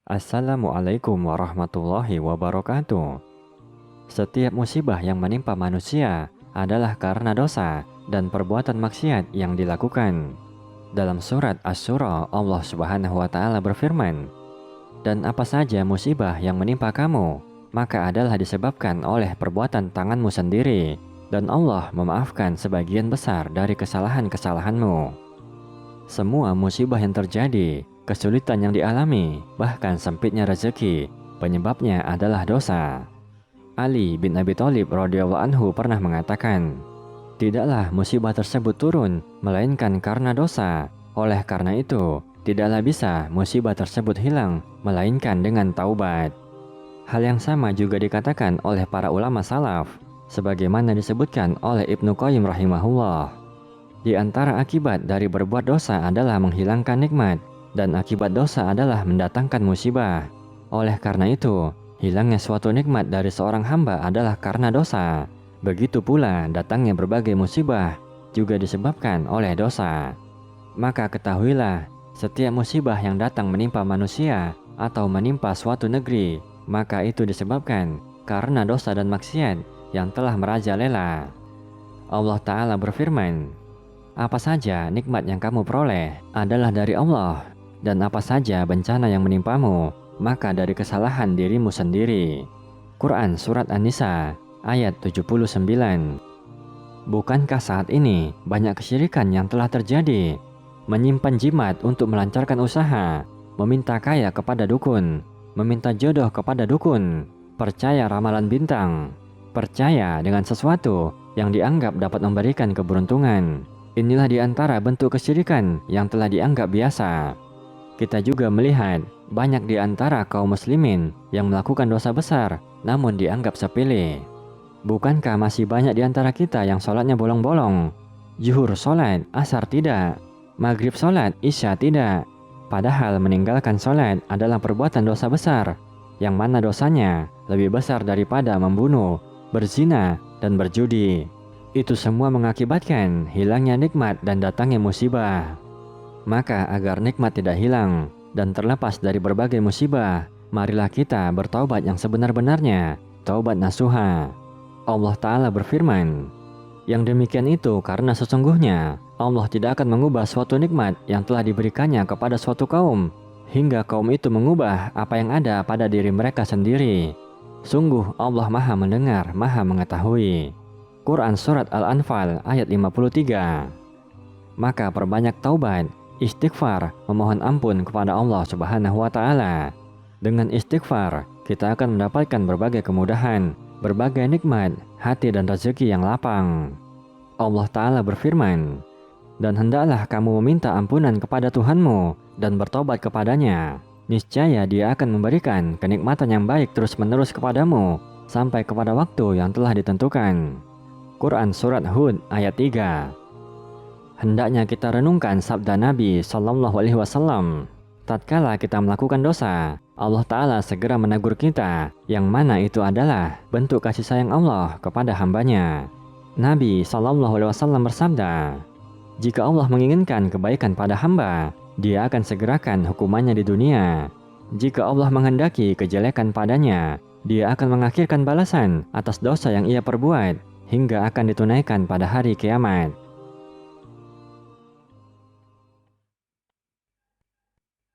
Assalamualaikum warahmatullahi wabarakatuh. Setiap musibah yang menimpa manusia adalah karena dosa dan perbuatan maksiat yang dilakukan. Dalam surat Asy-Syura, Allah Subhanahu wa taala berfirman, "Dan apa saja musibah yang menimpa kamu, maka adalah disebabkan oleh perbuatan tanganmu sendiri, dan Allah memaafkan sebagian besar dari kesalahan-kesalahanmu." Semua musibah yang terjadi, kesulitan yang dialami, bahkan sempitnya rezeki, penyebabnya adalah dosa. Ali bin Abi Thalib radhiyallahu anhu pernah mengatakan, "Tidaklah musibah tersebut turun, melainkan karena dosa. Oleh karena itu, tidaklah bisa musibah tersebut hilang, melainkan dengan taubat." Hal yang sama juga dikatakan oleh para ulama salaf, sebagaimana disebutkan oleh Ibnu Qayyim rahimahullah. Di antara akibat dari berbuat dosa adalah menghilangkan nikmat, dan akibat dosa adalah mendatangkan musibah. Oleh karena itu, hilangnya suatu nikmat dari seorang hamba adalah karena dosa. Begitu pula datangnya berbagai musibah juga disebabkan oleh dosa. Maka ketahuilah, setiap musibah yang datang menimpa manusia atau menimpa suatu negeri, maka itu disebabkan karena dosa dan maksiat yang telah merajalela. Allah Ta'ala berfirman, "Apa saja nikmat yang kamu peroleh adalah dari Allah, dan apa saja bencana yang menimpamu, maka dari kesalahan dirimu sendiri." Quran Surat An-Nisa ayat 79. Bukankah saat ini banyak kesyirikan yang telah terjadi? Menyimpan jimat untuk melancarkan usaha, meminta kaya kepada dukun, meminta jodoh kepada dukun, percaya ramalan bintang, percaya dengan sesuatu yang dianggap dapat memberikan keberuntungan. Inilah di antara bentuk kesyirikan yang telah dianggap biasa. Kita juga melihat banyak di antara kaum muslimin yang melakukan dosa besar namun dianggap sepele. Bukankah masih banyak di antara kita yang sholatnya bolong-bolong? Zuhur sholat, asar tidak. Maghrib sholat, isya tidak. Padahal meninggalkan sholat adalah perbuatan dosa besar, yang mana dosanya lebih besar daripada membunuh, berzina, dan berjudi. Itu semua mengakibatkan hilangnya nikmat dan datangnya musibah. Maka agar nikmat tidak hilang dan terlepas dari berbagai musibah, marilah kita bertaubat yang sebenar-benarnya, taubat nasuha. Allah Ta'ala berfirman, "Yang demikian itu karena sesungguhnya Allah tidak akan mengubah suatu nikmat yang telah diberikannya kepada suatu kaum, hingga kaum itu mengubah apa yang ada pada diri mereka sendiri. Sungguh Allah Maha Mendengar, Maha Mengetahui." Quran Surat Al-Anfal ayat 53. Maka perbanyak taubat, istighfar, memohon ampun kepada Allah Subhanahu wa taala. Dengan istighfar, kita akan mendapatkan berbagai kemudahan, berbagai nikmat, hati dan rezeki yang lapang. Allah Ta'ala berfirman, "Dan hendaklah kamu meminta ampunan kepada Tuhanmu dan bertobat kepadanya. Niscaya Dia akan memberikan kenikmatan yang baik terus-menerus kepadamu sampai kepada waktu yang telah ditentukan." Quran Surat Hud ayat 3. Hendaknya kita renungkan sabda Nabi Shallallahu Alaihi Wasallam. Tatkala kita melakukan dosa, Allah Ta'ala segera menegur kita, yang mana itu adalah bentuk kasih sayang Allah kepada hambanya. Nabi Shallallahu Alaihi Wasallam bersabda, "Jika Allah menginginkan kebaikan pada hamba, Dia akan segerakan hukumannya di dunia. Jika Allah menghendaki kejelekan padanya, Dia akan mengakhirkan balasan atas dosa yang ia perbuat hingga akan ditunaikan pada hari kiamat."